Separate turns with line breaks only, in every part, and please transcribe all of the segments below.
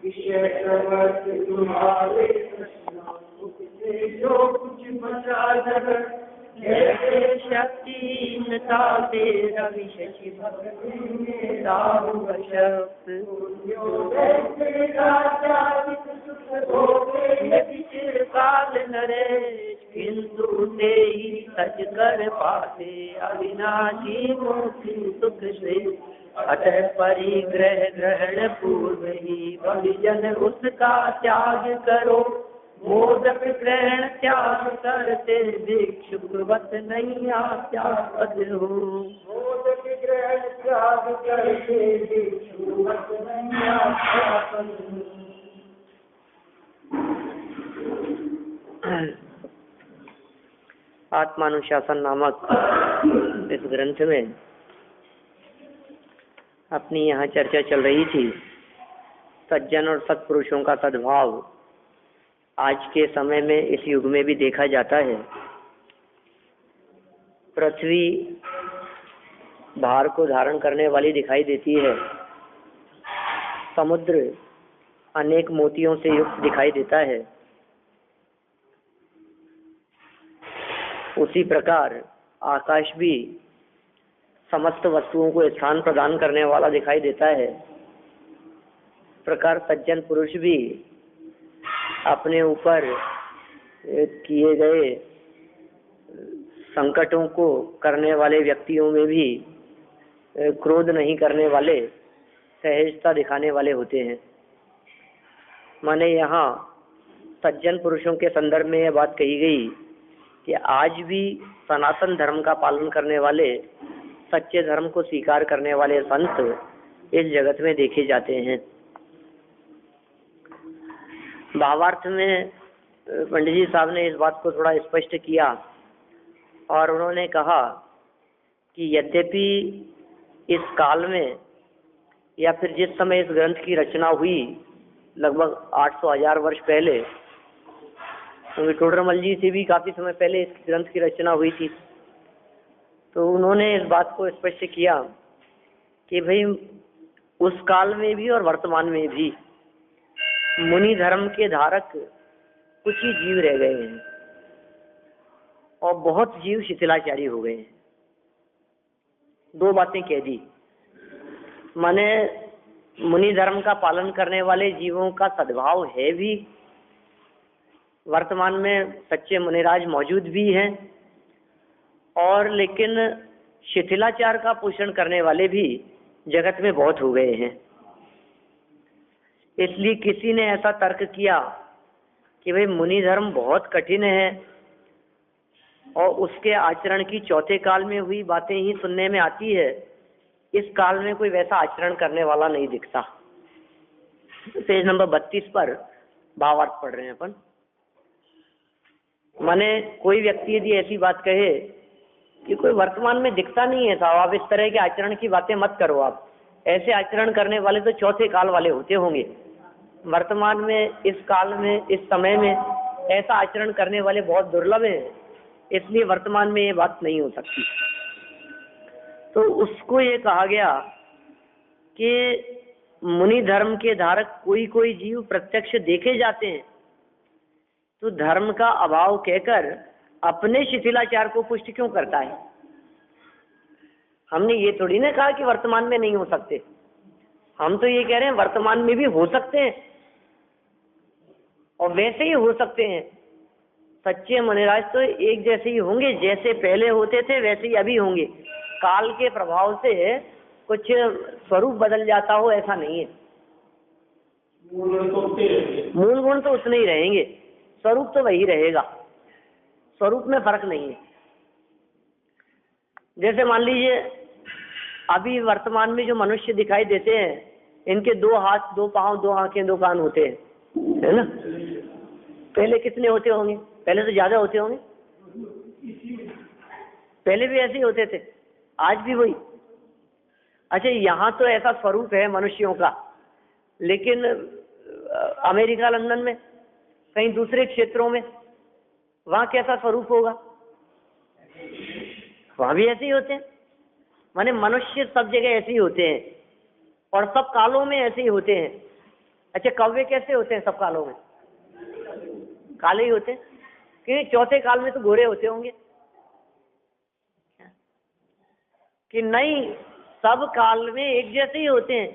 विषय सर्वस्व तुम्हारे से जो कुछ बचा जगत जैसे शक्तिहीनता से रवि शशि भक्ति में राहु वशक्त काल नरेश किंतु ते ही सच कर पाते अविनाशी मुक्ति सुख से अतः परिग्रह ग्रहण पूर्व ही भविजन उसका त्याग करो मोदक ग्रहण त्याग करते भिक्षुकवत नैया त्यागपद हो मोदक ग्रहण त्याग करते भिक्षुकवत नैया त्यागपद हो।
आत्मानुशासन नामक इस ग्रंथ में अपनी यहाँ चर्चा चल रही थी सज्जन और सत्पुरुषों का सद्भाव आज के समय में इस युग में भी देखा जाता है। पृथ्वी भार को धारण करने वाली दिखाई देती है, समुद्र अनेक मोतियों से युक्त दिखाई देता है, उसी प्रकार आकाश भी समस्त वस्तुओं को स्थान प्रदान करने वाला दिखाई देता है। प्रकार सज्जन पुरुष भी अपने ऊपर किए गए संकटों को करने वाले व्यक्तियों में भी क्रोध नहीं करने वाले, सहजता दिखाने वाले होते हैं। माने यहाँ सज्जन पुरुषों के संदर्भ में यह बात कही गई कि आज भी सनातन धर्म का पालन करने वाले, सच्चे धर्म को स्वीकार करने वाले संत इस जगत में देखे जाते हैं। भावार्थ में पंडित जी साहब ने इस बात को थोड़ा स्पष्ट किया और उन्होंने कहा कि यद्यपि इस काल में या फिर जिस समय इस ग्रंथ की रचना हुई लगभग 800-1000 वर्ष पहले, क्योंकि टोडरमल जी से भी काफ़ी समय पहले इस ग्रंथ की रचना हुई थी, तो उन्होंने इस बात को स्पष्ट किया कि भाई उस काल में भी और वर्तमान में भी मुनि धर्म के धारक कुछ ही जीव रह गए हैं और बहुत जीव शिथिलाचारी हो गए हैं। दो बातें कह दी, माने मुनि धर्म का पालन करने वाले जीवों का सद्भाव है भी, वर्तमान में सच्चे मुनिराज मौजूद भी हैं, और लेकिन शिथिलाचार का पोषण करने वाले भी जगत में बहुत हो गए हैं। इसलिए किसी ने ऐसा तर्क किया कि भाई मुनि धर्म बहुत कठिन है और उसके आचरण की चौथे काल में हुई बातें ही सुनने में आती है, इस काल में कोई वैसा आचरण करने वाला नहीं दिखता। पेज नंबर 32 पर भावार्थ पढ़ रहे हैं अपन। माने कोई व्यक्ति यदि ऐसी बात कहे कि कोई वर्तमान में दिखता नहीं है साहब, आप इस तरह के आचरण की बातें मत करो, आप ऐसे आचरण करने वाले तो चौथे काल वाले होते होंगे, वर्तमान में इस काल में इस समय में ऐसा आचरण करने वाले बहुत दुर्लभ हैं, इसलिए वर्तमान में ये बात नहीं हो सकती। तो उसको ये कहा गया कि मुनि धर्म के धारक कोई कोई जीव प्रत्यक्ष देखे जाते हैं, तो धर्म का अभाव कहकर अपने शिथिलाचार को पुष्ट क्यों करता है? हमने ये थोड़ी ना कहा कि वर्तमान में नहीं हो सकते, हम तो ये कह रहे हैं वर्तमान में भी हो सकते हैं और वैसे ही हो सकते हैं। सच्चे मुनिराज तो एक जैसे ही होंगे, जैसे पहले होते थे वैसे ही अभी होंगे। काल के प्रभाव से कुछ स्वरूप बदल जाता हो ऐसा नहीं है, मूल गुण तो उतने ही रहेंगे, स्वरूप तो वही रहेगा, स्वरूप में फर्क नहीं है। जैसे मान लीजिए अभी वर्तमान में जो मनुष्य दिखाई देते हैं, इनके 2 हाथ 2 पांव 2 आंखें 2 कान होते हैं, है ना? पहले कितने होते होंगे? पहले तो ज्यादा होते होंगे, पहले भी ऐसे ही होते थे, आज भी वही। अच्छा, यहाँ तो ऐसा स्वरूप है मनुष्यों का, लेकिन अमेरिका लंदन में कहीं दूसरे क्षेत्रों में वहां कैसा स्वरूप होगा? वहां भी ऐसे ही होते हैं। माने मनुष्य सब जगह ऐसे ही होते हैं और सब कालों में ऐसे ही होते हैं। अच्छा, कौवे कैसे होते हैं सब कालों में? काले ही होते हैं, क्योंकि चौथे काल में तो गोरे होते होंगे कि नहीं? सब काल में एक जैसे ही होते हैं,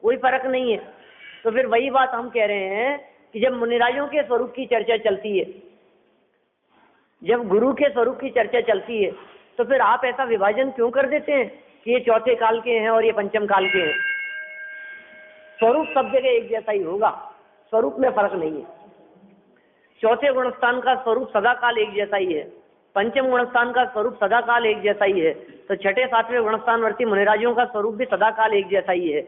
कोई फर्क नहीं है। तो फिर वही बात हम कह रहे हैं कि जब मुनिराजों के स्वरूप की चर्चा चलती है, जब गुरु के स्वरूप की चर्चा चलती है, तो फिर आप ऐसा विभाजन क्यों कर देते हैं कि ये चौथे काल के हैं और ये पंचम काल के हैं? स्वरूप सब जगह एक जैसा ही होगा, स्वरूप में फर्क नहीं है। चौथे गुणस्थान का स्वरूप सदा काल एक जैसा ही है, पंचम गुणस्थान का स्वरूप सदा काल एक जैसा ही है, तो छठे सातवें गुणस्थानवर्ती मुनिराजों का स्वरूप भी सदा काल एक जैसा ही है।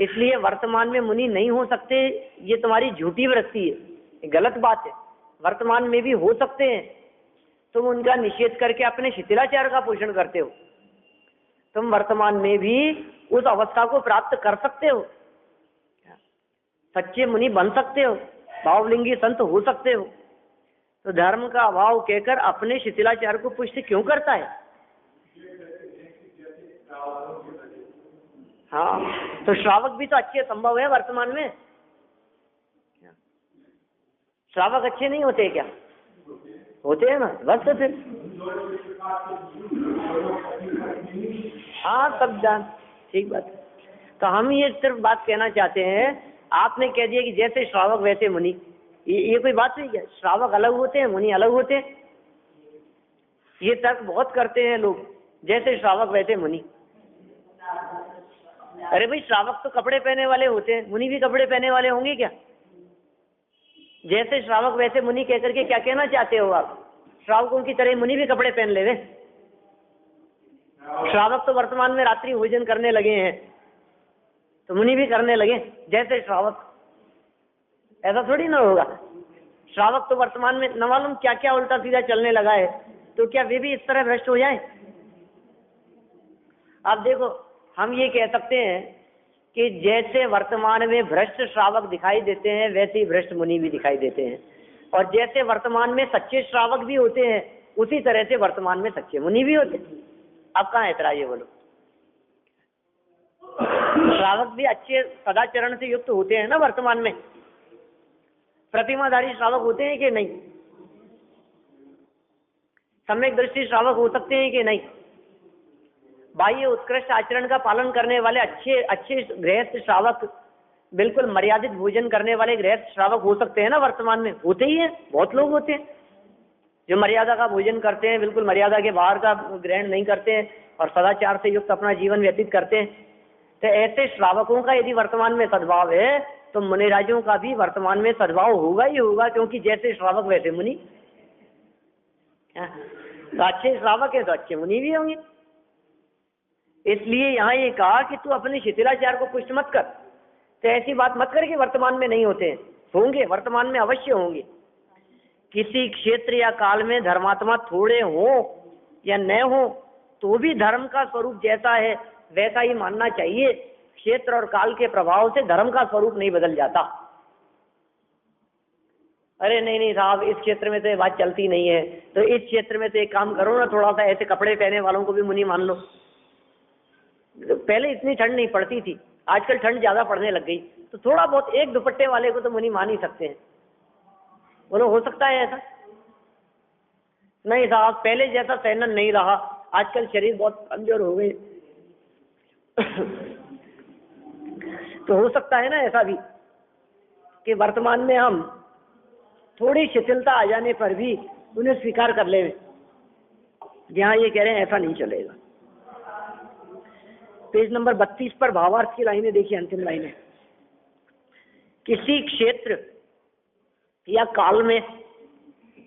इसलिए वर्तमान में मुनि नहीं हो सकते, ये तुम्हारी झूठी वृत्ति है, गलत बात है। वर्तमान में भी हो सकते हैं, तुम उनका निषेध करके अपने शिथिलाचार का पोषण करते हो। तुम वर्तमान में भी उस अवस्था को प्राप्त कर सकते हो, सच्चे मुनि बन सकते हो, भावलिंगी संत हो सकते हो। तो धर्म का अभाव कहकर अपने शिथिलाचार को पुष्ट क्यों करता है? हाँ, तो श्रावक भी तो अच्छे संभव है वर्तमान में। श्रावक अच्छे नहीं होते क्या? होते हैं ना, बस। तो फिर हाँ, सब जान, ठीक बात है। तो हम ये सिर्फ बात कहना चाहते हैं, आपने कह दिया कि जैसे श्रावक वैसे मुनि, ये कोई बात नहीं क्या? श्रावक अलग होते हैं, मुनि अलग होते हैं। ये तर्क बहुत करते हैं लोग, जैसे श्रावक वैसे मुनि। अरे भाई, श्रावक तो कपड़े पहने वाले होते हैं, मुनि भी कपड़े पहने वाले होंगे क्या? जैसे श्रावक वैसे मुनि कह करके क्या कहना चाहते हो आप? श्रावकों की तरह मुनि भी कपड़े पहन ले? श्रावक तो वर्तमान में रात्रि भोजन करने लगे हैं, तो मुनि भी करने लगे जैसे श्रावक। ऐसा थोड़ी ना होगा। श्रावक तो वर्तमान में न मालूम क्या क्या उल्टा सीधा चलने लगा है, तो क्या वे भी इस तरह भ्रष्ट हो जाए? अब देखो, हम ये कह सकते हैं कि जैसे वर्तमान में भ्रष्ट श्रावक दिखाई देते हैं, वैसे ही भ्रष्ट मुनि भी दिखाई देते हैं। और जैसे वर्तमान में सच्चे श्रावक भी होते हैं, उसी तरह से वर्तमान में सच्चे मुनि भी होते हैं। अब कहाँ ऐतराज है बोलो? श्रावक भी अच्छे सदाचरण से युक्त होते हैं ना वर्तमान में। प्रतिमाधारी श्रावक होते हैं कि नहीं? सम्यक दृष्टि श्रावक हो सकते हैं कि नहीं? बाह्य उत्कृष्ट आचरण का पालन करने वाले अच्छे गृहस्थ श्रावक, बिल्कुल मर्यादित भोजन करने वाले गृहस्थ श्रावक हो सकते हैं ना वर्तमान में। होते ही हैं, बहुत लोग होते हैं जो मर्यादा का भोजन करते हैं, बिल्कुल मर्यादा के बाहर का ग्रहण नहीं करते हैं और सदाचार से युक्त अपना जीवन व्यतीत करते हैं। तो ऐसे श्रावकों का यदि वर्तमान में सद्भाव है, तो मुनिराजों का भी वर्तमान में सद्भाव होगा ही होगा, क्योंकि जैसे श्रावक वैसे मुनि। तो अच्छे श्रावक है तो अच्छे मुनि भी होंगे। इसलिए यहाँ ये कहा कि तू अपने शिथिलाचार को पुष्ट मत कर। तो ऐसी बात मत कर कि वर्तमान में नहीं होते हैं, होंगे, वर्तमान में अवश्य होंगे। किसी क्षेत्र या काल में धर्मात्मा थोड़े हो या न हो, तो भी धर्म का स्वरूप जैसा है वैसा ही मानना चाहिए। क्षेत्र और काल के प्रभाव से धर्म का स्वरूप नहीं बदल जाता। अरे नहीं साहब, इस क्षेत्र में तो ये बात चलती नहीं है, तो इस क्षेत्र में तो एक काम करो ना, थोड़ा सा ऐसे कपड़े पहने वालों को भी मुनि मान लो। पहले इतनी ठंड नहीं पड़ती थी, आजकल ठंड ज्यादा पड़ने लग गई, तो थोड़ा बहुत एक दुपट्टे वाले को तो मुनि मान ही सकते हैं। बोलो, हो सकता है ऐसा? नहीं साहब, पहले जैसा सहनन नहीं रहा, आजकल शरीर बहुत कमजोर हो गए। तो हो सकता है ना ऐसा भी कि वर्तमान में हम थोड़ी शिथिलता आ जाने पर भी उन्हें स्वीकार कर ले। जहां ये कह रहे हैं ऐसा नहीं चलेगा। पेज नंबर 32 पर भावार्थ की लाइनें देखिए, अंतिम लाइनें। किसी क्षेत्र या काल में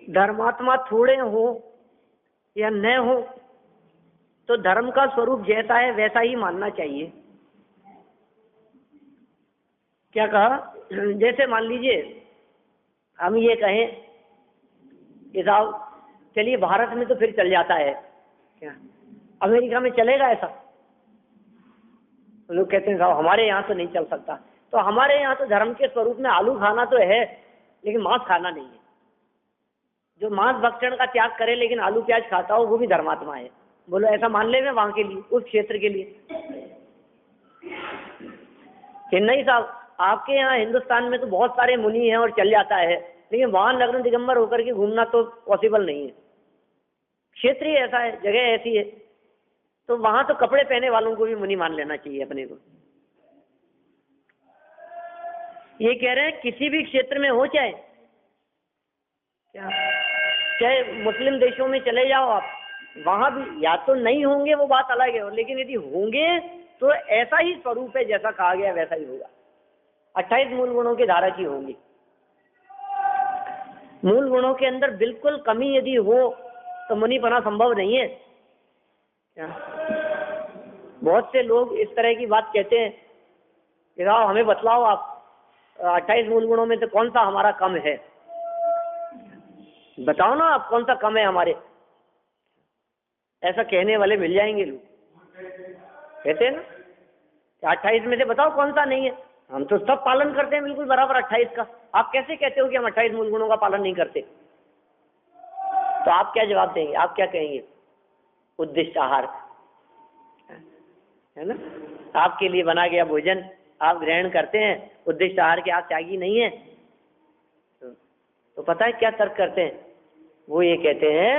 धर्मात्मा थोड़े हो या न हो, तो धर्म का स्वरूप जैसा है वैसा ही मानना चाहिए। क्या कहा? जैसे मान लीजिए हम ये कहें कि साहब चलिए भारत में तो फिर चल जाता है, क्या अमेरिका में चलेगा ऐसा? लोग कहते हैं साहब हमारे यहाँ तो नहीं चल सकता। तो हमारे यहाँ तो धर्म के स्वरूप में आलू खाना तो है, लेकिन मांस खाना नहीं है। जो मांस भक्षण का त्याग करे लेकिन आलू प्याज खाता हो, वो भी धर्मात्मा है। बोलो, ऐसा मान ले मैं वहां के लिए, उस क्षेत्र के लिए कि नहीं साहब, आपके यहाँ हिंदुस्तान में तो बहुत सारे मुनि हैं और चल जाता है, लेकिन वहां नग्न दिगंबर होकर के घूमना तो पॉसिबल नहीं है। क्षेत्र ही ऐसा है, जगह ऐसी है, तो वहां तो कपड़े पहने वालों को भी मुनि मान लेना चाहिए अपने को। ये कह रहे हैं किसी भी क्षेत्र में हो, चाहे क्या, चाहे मुस्लिम देशों में चले जाओ आप, वहां भी या तो नहीं होंगे, वो बात अलग है, लेकिन यदि होंगे तो ऐसा ही स्वरूप है जैसा कहा गया वैसा ही होगा। 28 मूल गुणों के धारक ही होंगे। मूल गुणों के अंदर बिल्कुल कमी यदि हो तो मुनि बना संभव नहीं है। क्या बहुत से लोग इस तरह की बात कहते हैं कि हमें बतलाओ आप 28 मूल गुणों में से कौन सा हमारा कम है, बताओ ना आप कौन सा कम है हमारे। ऐसा कहने वाले मिल जाएंगे लोग, कहते हैं ना 28 में से बताओ कौन सा नहीं है। हम तो सब पालन करते हैं बिल्कुल बराबर 28 का। आप कैसे कहते हो कि हम 28 मूल गुणों का पालन नहीं करते? तो आप क्या जवाब देंगे, आप क्या कहेंगे? उद्दिष्ट आहार है ना, आपके लिए बना गया भोजन आप ग्रहण करते हैं, उद्दिष्ट आहार के आप त्यागी नहीं है। तो पता है क्या तर्क करते हैं? वो ये कहते हैं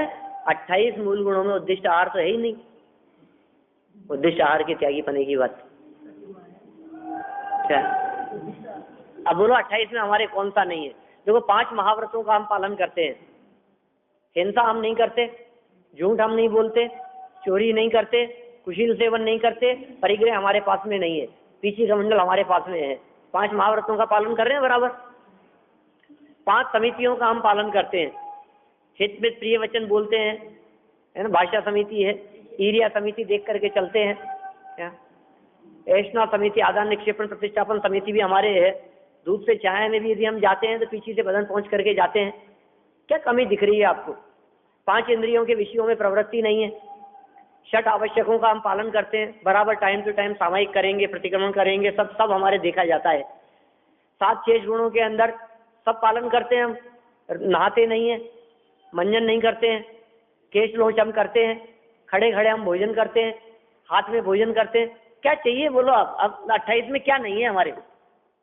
28 मूल गुणों में उद्दिष्ट आहार तो है ही नहीं, उद्दिष्ट आहार के त्यागी पने की बात। क्या अब बोलो 28 में हमारे कौन सा नहीं है? देखो 5 महाव्रतों का हम पालन करते हैं, हिंसा हम नहीं करते, झूठ हम नहीं बोलते, चोरी नहीं करते, कुशील सेवन नहीं करते, परिग्रह हमारे पास में नहीं है, पीछे का मंडल हमारे पास में है। 5 महाव्रतों का पालन कर रहे हैं बराबर। 5 समितियों का हम पालन करते हैं, हित में प्रिय वचन बोलते हैं, है ना, भाषा समिति है, ईरिया समिति देख करके चलते हैं, क्या ऐष्णा समिति, आदान निक्षेपण प्रतिष्ठापन समिति भी हमारे है। धूप से छाया में भी यदि हम जाते हैं तो पीछे से बदन पहुंच करके जाते हैं। क्या कमी दिख रही है आपको? 5 इंद्रियों के विषयों में प्रवृत्ति नहीं है। 6 आवश्यकों का हम पालन करते हैं बराबर, टाइम टू टाइम सामायिक करेंगे, प्रतिक्रमण करेंगे, सब हमारे देखा जाता है। 7 शेष गुणों के अंदर सब पालन करते हैं हम, नहाते नहीं है, मंजन नहीं करते हैं, केश लोच हम करते हैं, खड़े खड़े हम भोजन करते हैं, हाथ में भोजन करते हैं। क्या चाहिए बोलो आप? अब 28 में क्या नहीं है हमारे,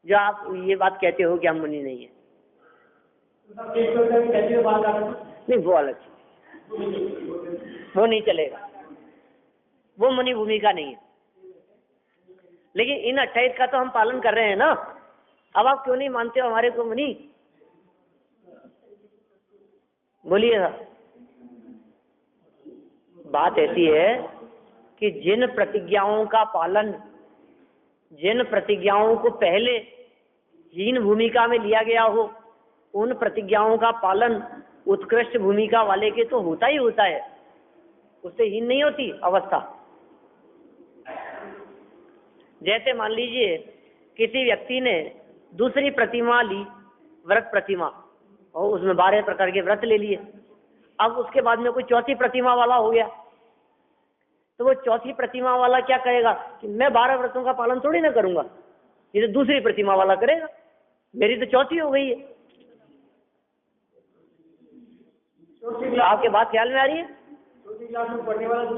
जो आप ये बात कहते हो कि हम मुनि नहीं है? नहीं, वो अलग, वो नहीं चलेगा, वो मुनि भूमिका नहीं है। लेकिन इन 28 का तो हम पालन कर रहे हैं ना। अब आप क्यों नहीं मानते हो हमारे को मुनि? बोलिएगा। बात ऐसी है कि जिन प्रतिज्ञाओं का पालन, जिन प्रतिज्ञाओं को पहले हीन भूमिका में लिया गया हो, उन प्रतिज्ञाओं का पालन उत्कृष्ट भूमिका वाले के तो होता ही होता है, उससे हीन नहीं होती अवस्था। जैसे मान लीजिए किसी व्यक्ति ने दूसरी प्रतिमा ली, व्रत प्रतिमा, और उसमें 12 प्रकार के व्रत ले लिए। अब उसके बाद में कोई चौथी प्रतिमा वाला हो गया, तो वो चौथी प्रतिमा वाला क्या कहेगा कि मैं 12 व्रतों का पालन थोड़ी ना करूंगा, ये तो दूसरी प्रतिमा वाला करेगा, मेरी तो चौथी हो गई है। आपके बात ख्याल में आ रही है?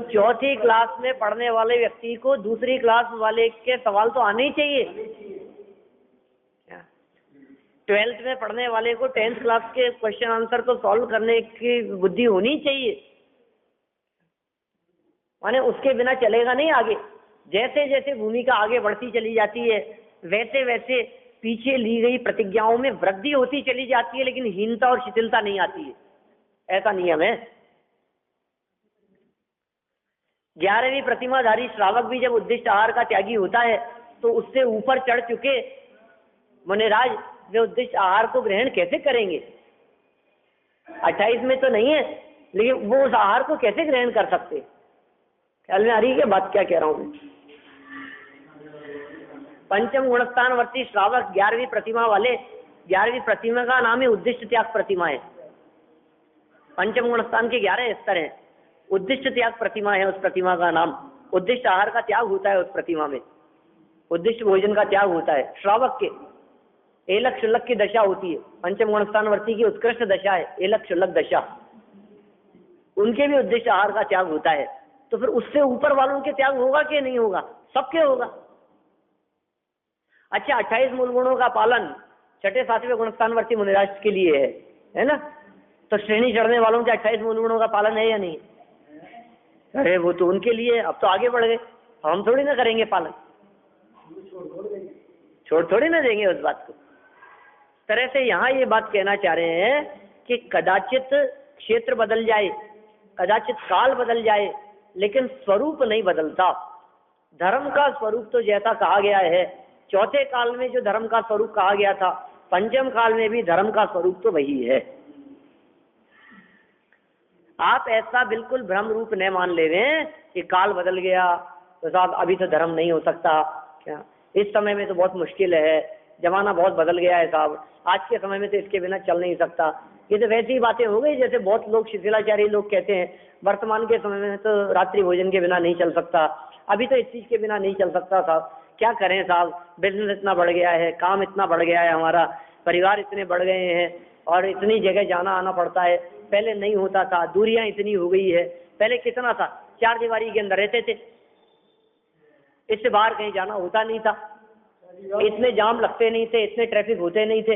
चौथी क्लास में पढ़ने वाले व्यक्ति को दूसरी क्लास वाले के सवाल तो आने ही चाहिए। 12th में पढ़ने वाले को 10th क्लास के क्वेश्चन आंसर को सॉल्व करने की बुद्धि होनी चाहिए, माने उसके बिना चलेगा नहीं आगे। जैसे जैसे भूमिका आगे बढ़ती चली जाती है, वैसे वैसे पीछे ली गई प्रतिज्ञाओं में वृद्धि होती चली जाती है, लेकिन हीनता और शिथिलता नहीं आती है। ऐसा नियम है। 11वीं प्रतिमाधारी श्रावक भी जब उद्दिष्ट आहार का त्यागी होता है तो उससे ऊपर चढ़ चुके मुनिराज वे उद्दिष्ट आहार को ग्रहण कैसे करेंगे? 28 में तो नहीं है, लेकिन वो उस आहार को कैसे ग्रहण कर सकते? ख्याल में आ रही है बात क्या कह रहा हूं मैं? पंचम गुणस्थानवर्ती श्रावक 11वीं प्रतिमा वाले, 11वीं प्रतिमा का नाम है उद्दिष्ट त्याग प्रतिमा है। पंचम गुणस्थान के 11 स्तर हैं, उद्दिष्ट त्याग प्रतिमा है उस प्रतिमा का नाम। उद्दिष्ट आहार का त्याग होता है उस प्रतिमा में, उद्दिष्ट भोजन का त्याग होता है। श्रावक के एलक शुल्लक की दशा होती है, पंचम गुणस्थानवर्ती की उत्कृष्ट दशा है एलक शुल्लक दशा, उनके भी उद्दिष्ट आहार का त्याग होता है। तो फिर उससे ऊपर वालों के त्याग होगा कि नहीं होगा? सबके होगा। अच्छा, 28 मूल गुणों का पालन छठे सातवें गुणस्थानवर्ती मुनिराज के लिए है ना? तो श्रेणी चढ़ने वालों के 28 मूल गुणों का पालन है या नहीं? अरे वो तो उनके लिए, अब तो आगे बढ़ गए, हम थोड़ी ना करेंगे पालन, छोड़ थोड़ी ना देंगे उस बात को। तरह से यहाँ ये बात कहना चाह रहे हैं कि कदाचित क्षेत्र बदल जाए, कदाचित काल बदल जाए, लेकिन स्वरूप नहीं बदलता। धर्म का स्वरूप तो जैसा कहा गया है, चौथे काल में जो धर्म का स्वरूप कहा गया था, पंचम काल में भी धर्म का स्वरूप तो वही है। आप ऐसा बिल्कुल भ्रम रूप न मान लेवें कि काल बदल गया तो साहब अभी तो धर्म नहीं हो सकता। क्या इस समय में तो बहुत मुश्किल है, जमाना बहुत बदल गया है साहब, आज के समय में तो इसके बिना चल नहीं सकता। ये तो वैसी बातें हो गई जैसे बहुत लोग शिथिलाचारी लोग कहते हैं वर्तमान के समय में तो रात्रि भोजन के बिना नहीं चल सकता, अभी तो इस चीज के बिना नहीं चल सकता साहब। क्या करें साहब, बिजनेस इतना बढ़ गया है, काम इतना बढ़ गया है, हमारा परिवार इतने बढ़ गए हैं और इतनी जगह जाना आना पड़ता है, पहले नहीं होता था, दूरियां इतनी हो गई है। पहले कितना था, 4 दीवारी के अंदर रहते थे, इससे बाहर कहीं जाना होता नहीं था, इतने जाम लगते नहीं थे, इतने ट्रैफिक होते नहीं थे,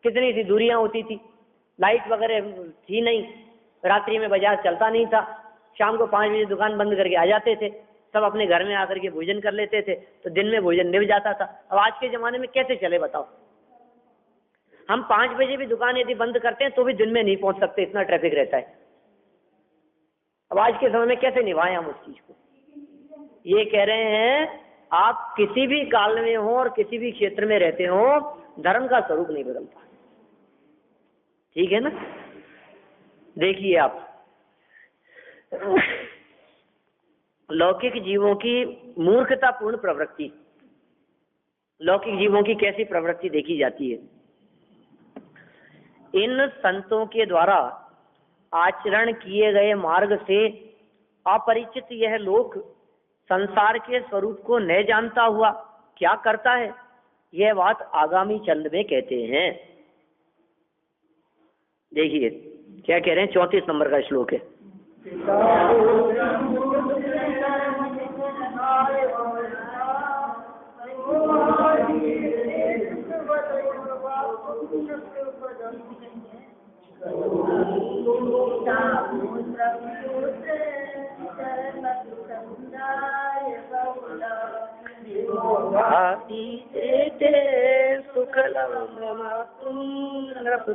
कितनी सी दूरियां होती थी, लाइट वगैरह थी नहीं, रात्रि में बाजार चलता नहीं था, शाम को 5 बजे दुकान बंद करके आ जाते थे, सब अपने घर में आकर के भोजन कर लेते थे, तो दिन में भोजन निभ जाता था। अब आज के जमाने में कैसे चले बताओ? हम 5 बजे भी दुकान यदि बंद करते हैं तो भी दिन में नहीं पहुंच सकते, इतना ट्रैफिक रहता है। अब आज के समय में कैसे निभाएं हम उस चीज को? ये कह रहे हैं आप किसी भी काल में हो और किसी भी क्षेत्र में रहते हो, धर्म का स्वरूप नहीं बदलता। ठीक है ना? देखिए आप, लौकिक जीवों की मूर्खतापूर्ण प्रवृत्ति, लौकिक जीवों की कैसी प्रवृत्ति देखी जाती है। इन संतों के द्वारा आचरण किए गए मार्ग से अपरिचित यह लोक संसार के स्वरूप को न जानता हुआ क्या करता है, यह बात आगामी चंद में कहते हैं। देखिए क्या कह रहे हैं, 34 नंबर का श्लोक है।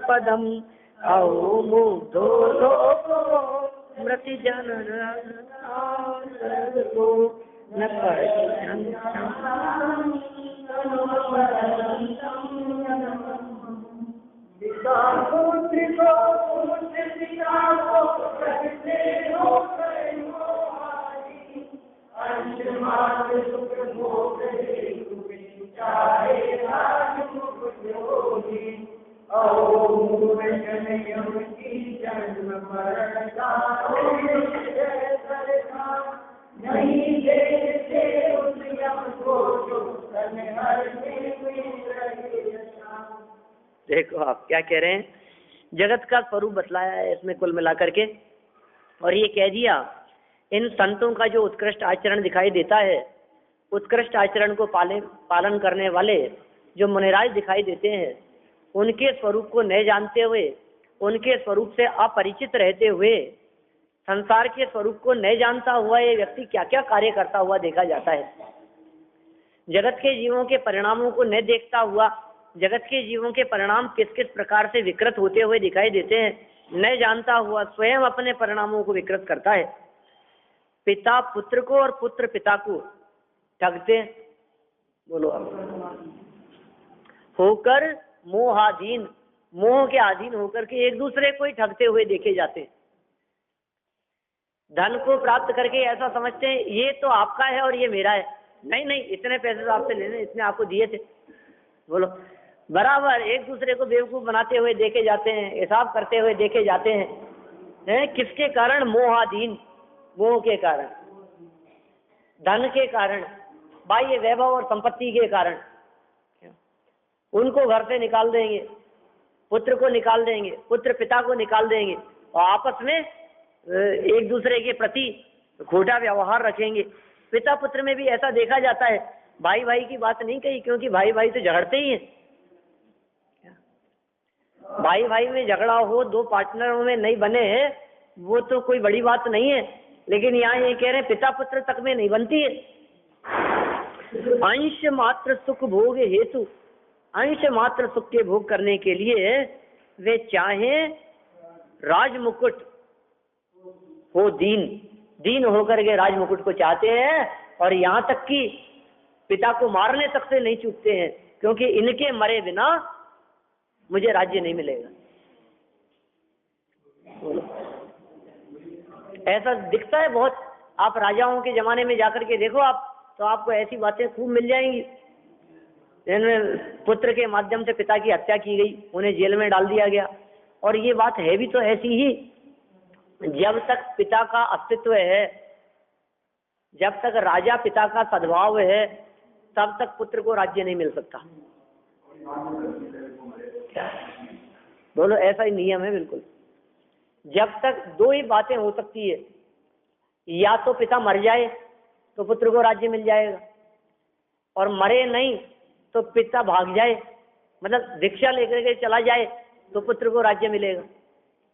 पदम आओ मुग्धो लोको मृति जनन न देखो आप क्या कह रहे हैं, जगत का स्वरूप बतलाया है इसमें कुल मिलाकर के, और ये कह दिया इन संतों का जो उत्कृष्ट आचरण दिखाई देता है, उत्कृष्ट आचरण को पालन करने वाले जो मुनिराज दिखाई देते हैं, उनके स्वरूप को न जानते हुए, उनके स्वरूप से अपरिचित रहते हुए, संसार के स्वरूप को न जानता हुआ ये व्यक्ति क्या क्या कार्य करता हुआ देखा जाता है। जगत के जीवों के परिणामों को न देखता हुआ, जगत के जीवों के परिणाम किस किस प्रकार से विकृत होते हुए दिखाई देते हैं, न जानता हुआ स्वयं अपने परिणामों को विकृत करता है। पिता पुत्र को और पुत्र पिता को ठगते, बोलो होकर मोहाधीन, मोह के अधीन होकर के एक दूसरे को ही ठगते हुए देखे जाते हैं। धन को प्राप्त करके ऐसा समझते हैं ये तो आपका है और ये मेरा है, नहीं नहीं इतने पैसे तो आपसे लेने, इतने आपको दिए थे। बोलो, बराबर एक दूसरे को बेवकूफ बनाते हुए देखे जाते हैं, हिसाब करते हुए देखे जाते हैं। किसके कारण? मोहाधीन, मोह के कारण, धन के कारण, बाह्य वैभव और संपत्ति के कारण। उनको घर से निकाल देंगे, पुत्र को निकाल देंगे, पुत्र पिता को निकाल देंगे, और आपस में एक दूसरे के प्रति खोटा व्यवहार रखेंगे। पिता पुत्र में भी ऐसा देखा जाता है, भाई भाई की बात नहीं कही, क्योंकि भाई भाई तो झगड़ते ही हैं। भाई भाई में झगड़ा हो, दो पार्टनरों में नहीं बने हैं, वो तो कोई बड़ी बात नहीं है। लेकिन यहाँ ये कह रहे हैं पिता पुत्र तक में नहीं बनती है। अंश मात्र सुख भोग हेतु, अंश मात्र सुख के भोग करने के लिए वे चाहे राज मुकुट हो, दीन होकर के राज मुकुट को चाहते हैं, और यहाँ तक कि पिता को मारने तक से नहीं चूकते हैं, क्योंकि इनके मरे बिना मुझे राज्य नहीं मिलेगा। ऐसा दिखता है बहुत। आप राजाओं के जमाने में जाकर के देखो आप, तो आपको ऐसी बातें खूब मिल जाएंगी। इनमें पुत्र के माध्यम से पिता की हत्या की गई, उन्हें जेल में डाल दिया गया। और ये बात है भी तो ऐसी ही, जब तक पिता का अस्तित्व है, जब तक राजा पिता का सद्भाव है, तब तक पुत्र को राज्य नहीं मिल सकता। बोलो, ऐसा ही नियम है बिल्कुल। जब तक दो ही बातें हो सकती है, या तो पिता मर जाए तो पुत्र को राज्य मिल जाएगा, और मरे नहीं तो पिता भाग जाए, मतलब दीक्षा लेकर के चला जाए तो पुत्र को राज्य मिलेगा,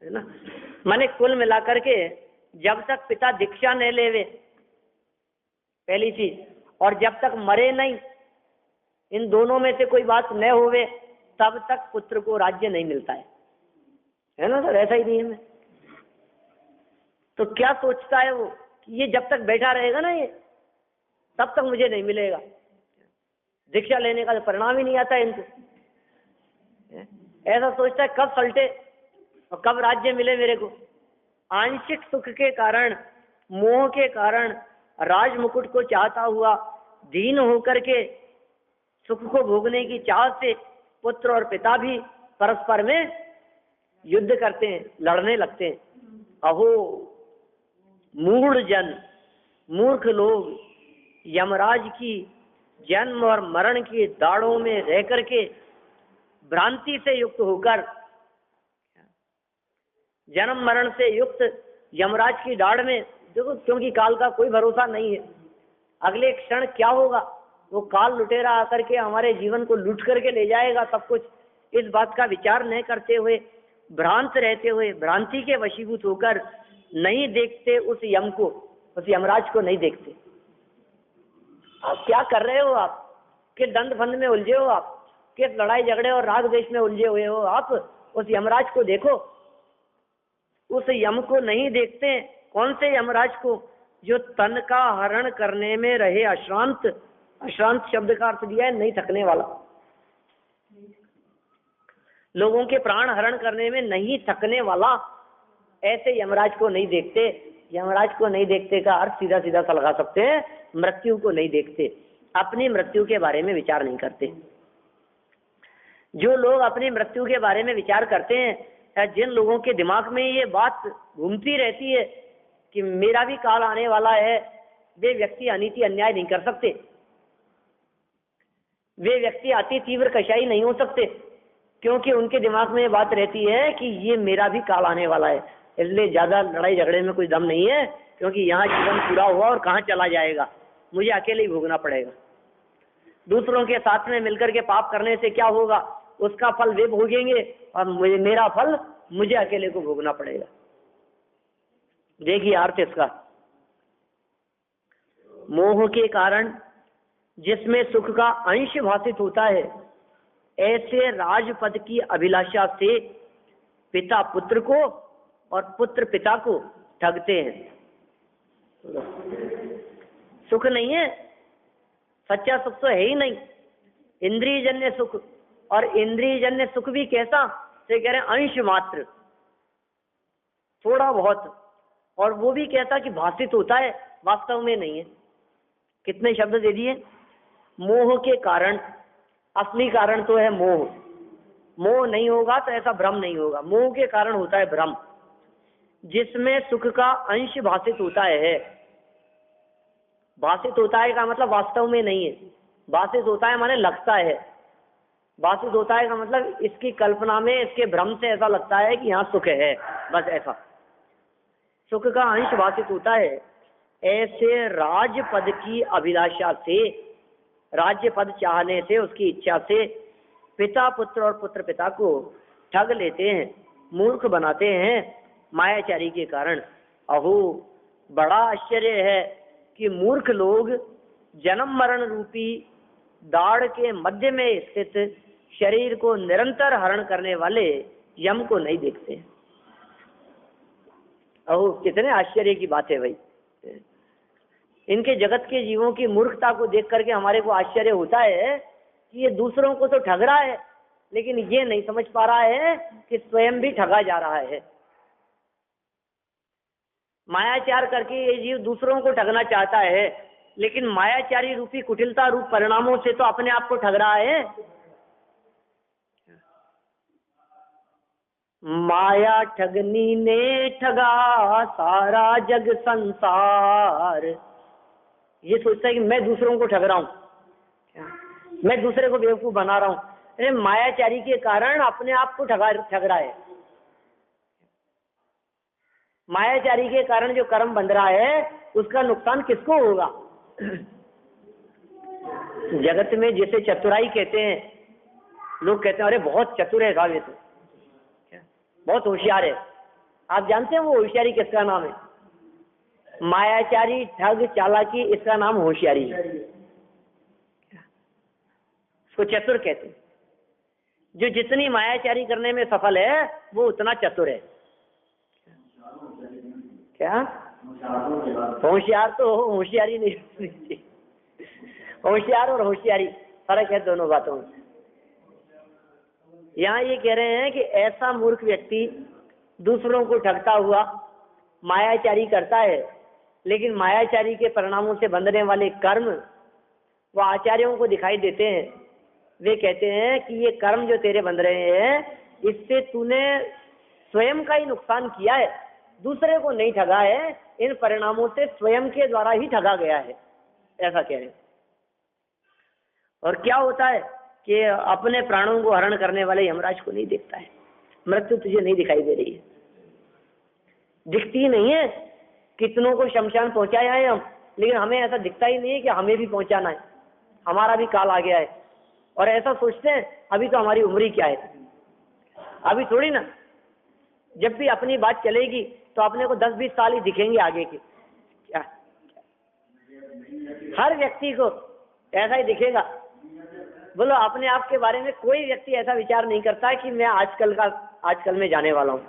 है ना। माने कुल मिलाकर के जब तक पिता दीक्षा नहीं लेवे, पहली चीज, और जब तक मरे नहीं, इन दोनों में से कोई बात न होवे, तब तक पुत्र को राज्य नहीं मिलता है ना सर। ऐसा ही नियम है। तो क्या सोचता है वो कि ये जब तक बैठा रहेगा ना, ये तब तक मुझे नहीं मिलेगा। दीक्षा लेने का तो परिणाम ही नहीं आता इनको। ऐसा सोचता है कब सल्टे और कब राज्य मिले मेरे को। आंशिक सुख के कारण, मोह के कारण, राज मुकुट को चाहता हुआ, दीन होकर के सुख को भोगने की चाह से पुत्र और पिता भी परस्पर में युद्ध करते हैं, लड़ने लगते हैं। अहो मूढ़ जन, मूर्ख लोग यमराज की जन्म और मरण की दाढ़ों में रह करके भ्रांति से युक्त होकर, जन्म मरण से युक्त यमराज की दाढ़ में देखो, क्योंकि काल का कोई भरोसा नहीं है। अगले क्षण क्या होगा, वो काल लुटेरा आकर के हमारे जीवन को लूट करके ले जाएगा सब कुछ। इस बात का विचार नहीं करते हुए, भ्रांत रहते हुए, भ्रांति के वशीभूत होकर नहीं देखते उस यम को, उस यमराज को नहीं देखते। आप क्या कर रहे हो? आप किस दंड फंद में उलझे हो? आप किस लड़ाई झगड़े और राग द्वेष में उलझे हुए हो? आप उस यमराज को देखो। उस यम को नहीं देखते। कौन से यमराज को? जो तन का हरण करने में रहे अश्रांत। अश्रांत शब्द का अर्थ दिया है नहीं थकने वाला। लोगों के प्राण हरण करने में नहीं थकने वाला, ऐसे यमराज को नहीं देखते। यमराज को नहीं देखते का अर्थ सीधा सीधा सा लगा सकते हैं, मृत्यु को नहीं देखते, अपनी मृत्यु के बारे में विचार नहीं करते। जो लोग अपनी मृत्यु के बारे में विचार करते हैं, जिन लोगों के दिमाग में ये बात घूमती रहती है कि मेरा भी काल आने वाला है, वे व्यक्ति अनीति अन्याय नहीं कर सकते। वे व्यक्ति अति तीव्र कशाई नहीं हो सकते, क्योंकि उनके दिमाग में ये बात रहती है कि ये मेरा भी काल आने वाला है। इसलिए ज्यादा लड़ाई झगड़े में कोई दम नहीं है, क्योंकि यहाँ जीवन पूरा हुआ और कहाँ चला जाएगा, मुझे अकेले ही भोगना पड़ेगा। दूसरों के साथ में मिलकर के पाप करने से क्या होगा, उसका फल वे भोगेंगे और मेरा फल मुझे अकेले को भोगना पड़ेगा। देखिए अर्थ इसका, मोह के कारण जिसमें सुख का अंश भाषित होता है, ऐसे राजपद की अभिलाषा से पिता पुत्र को और पुत्र पिता को ठगते हैं। सुख नहीं है, सच्चा सुख तो है ही नहीं, इंद्रियजन्य सुख। और इंद्रियजन्य सुख भी कैसा, से कह रहे हैं अंश मात्र, थोड़ा बहुत, और वो भी कैसा कि भाषित होता है, वास्तव में नहीं है। कितने शब्द दे दिए। मोह के कारण, असली कारण तो है मोह। मोह नहीं होगा तो ऐसा भ्रम नहीं होगा। मोह के कारण होता है भ्रम, जिसमें सुख का अंश भाषित होता है। भाषित होता है का मतलब वास्तव में नहीं है। भाषित होता है माने लगता है। भाषित होता है का मतलब इसकी कल्पना में, इसके भ्रम से ऐसा लगता है कि यहाँ सुख है, बस ऐसा। सुख का अंश भाषित होता है। ऐसे राजपद की अभिलाषा से राज्य पद चाहने से, उसकी इच्छा से पिता पुत्र और पुत्र पिता को ठग लेते हैं, मूर्ख बनाते हैं मायाचारी के कारण। अहो, बड़ा आश्चर्य है कि मूर्ख लोग जन्म मरण रूपी दाढ़ के मध्य में स्थित शरीर को निरंतर हरण करने वाले यम को नहीं देखते। अहो, कितने आश्चर्य की बात है भाई। इनके जगत के जीवों की मूर्खता को देख करके हमारे को आश्चर्य होता है कि ये दूसरों को तो ठग रहा है, लेकिन ये नहीं समझ पा रहा है कि स्वयं भी ठगा जा रहा है। मायाचार करके ये जीव दूसरों को ठगना चाहता है, लेकिन मायाचारी रूपी कुटिलता रूप परिणामों से तो अपने आप को ठग रहा है। माया ठगनी ने ठगा सारा जग संसार। ये सोचता है कि मैं दूसरों को ठग रहा हूं, मैं दूसरे को बेवकूफ बना रहा हूं। अरे मायाचारी के कारण अपने आप को ठग रहा है। मायाचारी के कारण जो कर्म बंध रहा है उसका नुकसान किसको होगा? जगत में जिसे चतुराई कहते हैं, लोग कहते हैं अरे बहुत चतुर है साहब, ये तो बहुत होशियार है। आप जानते हैं वो होशियारी किसका नाम है? मायाचारी, ठग, चालाकी, इसका नाम होशियारी है। उसको चतुर कहते हैं। जो जितनी मायाचारी करने में सफल है वो उतना चतुर है। क्या होशियार? तो होशियारी नहीं, होशियार और होशियारी फर्क है दोनों बातों में। यहाँ ये कह रहे हैं कि ऐसा मूर्ख व्यक्ति दूसरों को ठगता हुआ मायाचारी करता है, लेकिन मायाचारी के परिणामों से बंधने वाले कर्म वो आचार्यों को दिखाई देते हैं। वे कहते हैं कि ये कर्म जो तेरे बंध रहे हैं इससे तूने स्वयं का ही नुकसान किया है, दूसरे को नहीं ठगा है। इन परिणामों से स्वयं के द्वारा ही ठगा गया है, ऐसा कह रहे हैं। और क्या होता है कि अपने प्राणों को हरण करने वाले यमराज को नहीं देखता है। मृत्यु तुझे नहीं दिखाई दे रही है, दिखती नहीं है। कितनों को शमशान पहुंचाया है हम, लेकिन हमें ऐसा दिखता ही नहीं है कि हमें भी पहुंचाना है, हमारा भी काल आ गया है। और ऐसा सोचते हैं अभी तो हमारी उम्र ही क्या है, अभी थोड़ी ना। जब भी अपनी बात चलेगी तो अपने को 10-20 साल ही दिखेंगे आगे के। क्या हर व्यक्ति को ऐसा ही दिखेगा? बोलो, अपने आप के बारे में कोई व्यक्ति ऐसा विचार नहीं करता कि मैं आजकल में जाने वाला हूं।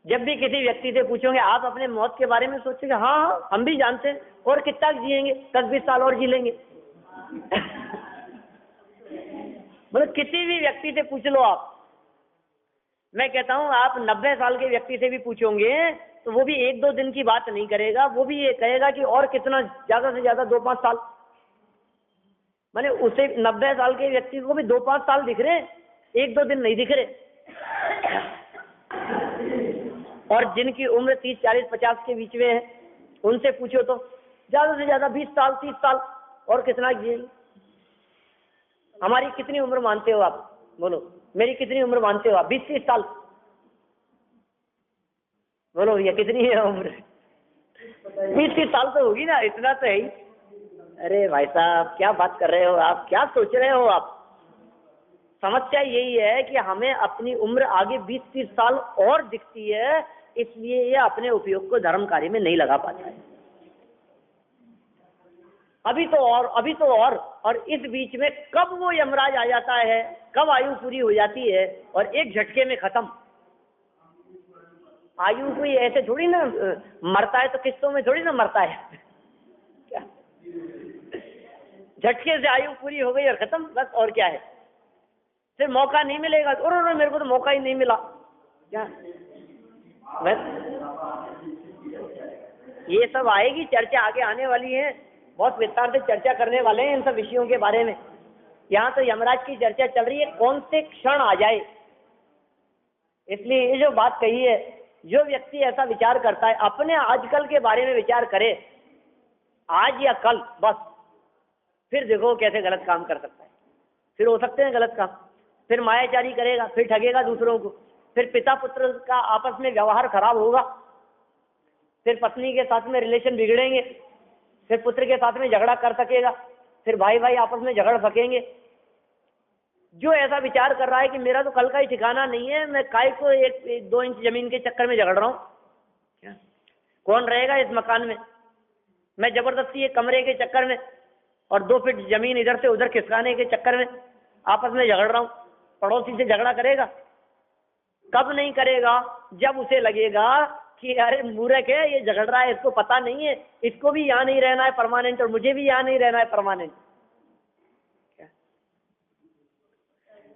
जब भी किसी व्यक्ति से पूछोगे आप अपने मौत के बारे में सोचोगे, हाँ हम भी जानते हैं, और कितना जिएंगे, 10-20 साल और जी लेंगे। बोलो, किसी भी व्यक्ति से पूछ लो आप। मैं कहता हूं आप 90 साल के व्यक्ति से भी पूछोगे तो वो भी 1-2 दिन की बात नहीं करेगा, वो भी ये कहेगा कि और कितना, ज्यादा से ज्यादा 2-5 साल। माने उसे 90 साल के व्यक्ति को भी 2-5 साल दिख रहे, 1-2 दिन नहीं दिख रहे। और जिनकी उम्र 30, 40, 50 के बीच में है उनसे पूछो तो ज्यादा से ज्यादा 20 साल, 30 साल, और कितना जिएंगे। हमारी कितनी उम्र मानते हो आप? बोलो, मेरी कितनी उम्र मानते हो आप? 20-30 साल। बोलो ये कितनी है उम्र? 20-30 साल तो होगी ना, इतना तो है ही। अरे भाई साहब, क्या बात कर रहे हो आप? क्या सोच रहे हो आप? समस्या यही है कि हमें अपनी उम्र आगे 20-30 साल और दिखती है, इसलिए ये अपने उपयोग को धर्म कार्य में नहीं लगा पाता है। अभी तो और इस बीच में कब वो यमराज आ जाता है, कब आयु पूरी हो जाती है और एक झटके में खत्म। आयु कोई ऐसे थोड़ी ना मरता है, तो किस्तों में थोड़ी ना मरता है। क्या झटके से आयु पूरी हो गई और खत्म, बस। और क्या है? फिर मौका नहीं मिलेगा। और मेरे को तो मौका ही नहीं मिला। क्या ये सब आएगी, चर्चा आगे आने वाली है, बहुत विस्तार से चर्चा करने वाले हैं इन सब विषयों के बारे में। यहाँ तो यमराज की चर्चा चल रही है, कौन से क्षण आ जाए। इसलिए ये जो बात कही है, जो व्यक्ति ऐसा विचार करता है, अपने आजकल के बारे में विचार करे, आज या कल, बस, फिर देखो कैसे गलत काम कर सकता है। फिर हो सकते हैं गलत काम, फिर मायाचारी करेगा, फिर ठगेगा दूसरों को, फिर पिता पुत्र का आपस में व्यवहार खराब होगा, फिर पत्नी के साथ में रिलेशन बिगड़ेंगे, फिर पुत्र के साथ में झगड़ा कर सकेगा, फिर भाई भाई आपस में झगड़ सकेंगे। जो ऐसा विचार कर रहा है कि मेरा तो कल का ही ठिकाना नहीं है, मैं काय को एक 2 इंच जमीन के चक्कर में झगड़ रहा हूँ, क्या कौन रहेगा इस मकान में? मैं जबरदस्ती एक कमरे के चक्कर में और 2 फीट जमीन इधर से उधर खिसकाने के चक्कर में आपस में झगड़ रहा हूँ। पड़ोसी से झगड़ा करेगा? कब नहीं करेगा? जब उसे लगेगा कि अरे मूर्ख है, ये झगड़ रहा है, इसको पता नहीं है, इसको भी यहाँ नहीं रहना है परमानेंट और मुझे भी यहाँ नहीं रहना है परमानेंट।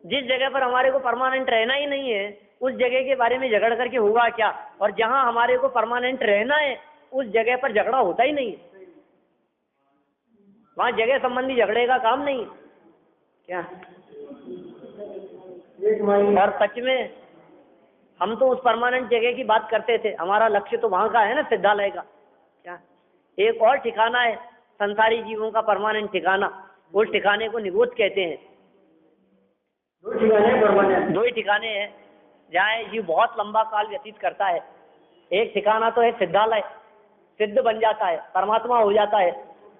जिस जगह पर हमारे को परमानेंट रहना ही नहीं है उस जगह के बारे में झगड़ करके होगा क्या? और जहां हमारे को परमानेंट रहना है उस जगह पर झगड़ा होता ही नहीं है, वहां जगह संबंधी झगड़े का काम नहीं है क्या? और सच में हम तो उस परमानेंट जगह की बात करते थे, हमारा लक्ष्य तो वहां का है ना, सिद्धालय का। क्या एक और ठिकाना है संसारी जीवों का परमानेंट ठिकाना, उस ठिकाने को निबोध कहते हैं। 2 ही ठिकाने हैं जहाँ जीव बहुत लंबा काल व्यतीत करता है। एक ठिकाना तो है सिद्धालय, सिद्ध बन जाता है, परमात्मा हो जाता है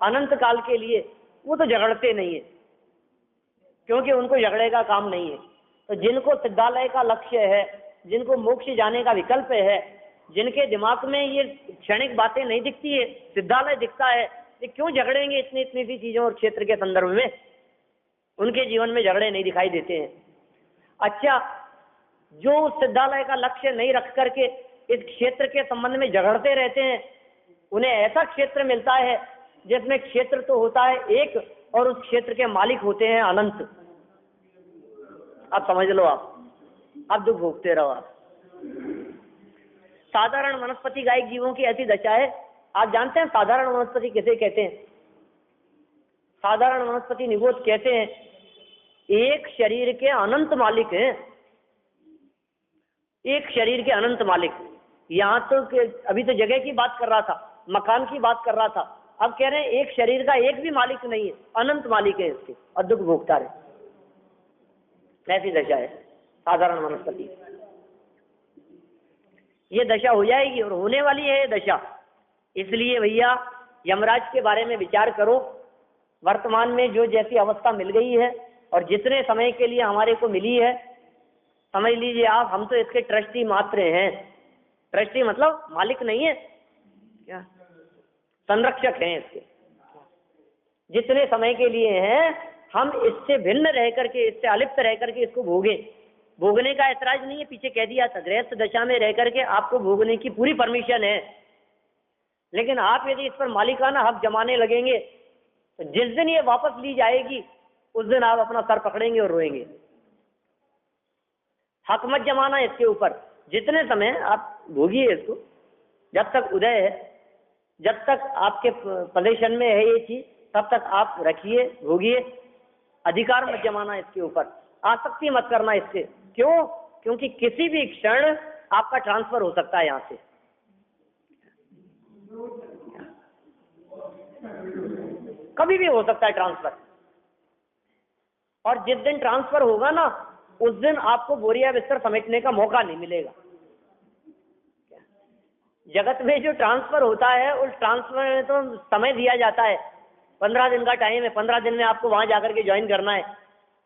अनंत काल के लिए। वो तो झगड़ते नहीं है क्योंकि उनको झगड़े का काम नहीं है। तो जिनको सिद्धालय का लक्ष्य है, जिनको मोक्ष जाने का विकल्प है, जिनके दिमाग में ये क्षणिक बातें नहीं दिखती है, सिद्धालय दिखता है, ये क्यों झगड़ेंगे इतनी इतनी सी चीजों और क्षेत्र के संदर्भ में? उनके जीवन में झगड़े नहीं दिखाई देते हैं। अच्छा, जो सिद्धालय का लक्ष्य नहीं रख करके इस क्षेत्र के संबंध में झगड़ते रहते हैं, उन्हें ऐसा क्षेत्र मिलता है जिसमें क्षेत्र तो होता है एक और उस क्षेत्र के मालिक होते हैं अनंत। अब समझ लो, आप दुख भोगते रहो। आप साधारण वनस्पति गायक जीवों की ऐसी दशा है। आप जानते हैं साधारण वनस्पति किसे कहते हैं? साधारण वनस्पति निबोध कहते हैं एक शरीर के अनंत मालिक हैं, एक शरीर के अनंत मालिक। यहाँ तो अभी तो जगह की बात कर रहा था, मकान की बात कर रहा था, अब कह रहे हैं एक शरीर का एक भी मालिक नहीं है, अनंत मालिक है इसके और दुख भोगता है। ऐसी दशा है साधारण वनस्पति। ये दशा हो जाएगी और होने वाली है ये दशा। इसलिए भैया यमराज के बारे में विचार करो। वर्तमान में जो जैसी अवस्था मिल गई है और जितने समय के लिए हमारे को मिली है, समझ लीजिए आप, हम तो इसके ट्रस्टी मात्र हैं। ट्रस्टी मतलब मालिक नहीं है, क्या संरक्षक हैं इसके। जितने समय के लिए हैं हम इससे भिन्न रह करके, इससे अलिप्त रह करके इसको भोगें। भोगने का ऐतराज नहीं है, पीछे कह दिया था गृहस्थ दशा में रह करके आपको भोगने की पूरी परमिशन है। लेकिन आप यदि इस पर मालिकाना हक जमाने लगेंगे तो जिस दिन ये वापस ली जाएगी उस दिन आप अपना सर पकड़ेंगे और रोएंगे। हक मत जमाना इसके ऊपर। जितने समय आप भोगिए इसको, जब तक उदय है, जब तक आपके पोजीशन में है ये चीज, तब तक आप रखिए, भोगिए। अधिकार मत जमाना इसके ऊपर, आसक्ति मत करना इससे। क्यों? क्योंकि किसी भी क्षण आपका ट्रांसफर हो सकता है यहां से। कभी भी हो सकता है ट्रांसफर। और जिस दिन ट्रांसफर होगा ना, उस दिन आपको बोरिया बिस्तर समेटने का मौका नहीं मिलेगा। जगत में जो ट्रांसफर होता है उस ट्रांसफर में तो समय दिया जाता है, 15 दिन का टाइम है, 15 दिन में आपको वहां जाकर के ज्वाइन करना है।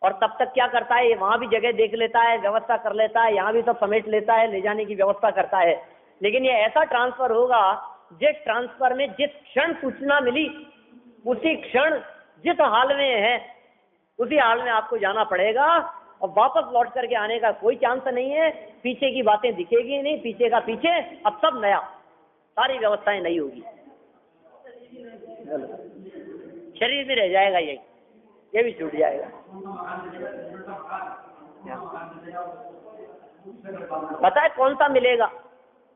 और तब तक क्या करता है, वहां भी जगह देख लेता है, व्यवस्था कर लेता है, यहाँ भी सब समेट लेता है, ले जाने की व्यवस्था करता है। लेकिन ये ऐसा ट्रांसफर होगा जिस ट्रांसफर में जिस क्षण सूचना मिली उसी क्षण जिस हाल में है उसी हाल में आपको जाना पड़ेगा और वापस लौट करके आने का कोई चांस नहीं है। पीछे की बातें दिखेगी नहीं, पीछे का पीछे, अब सब नया, सारी व्यवस्थाएं नई होगी। शरीर भी रह जाएगा, ये भी छूट जाएगा। पता है कौन सा मिलेगा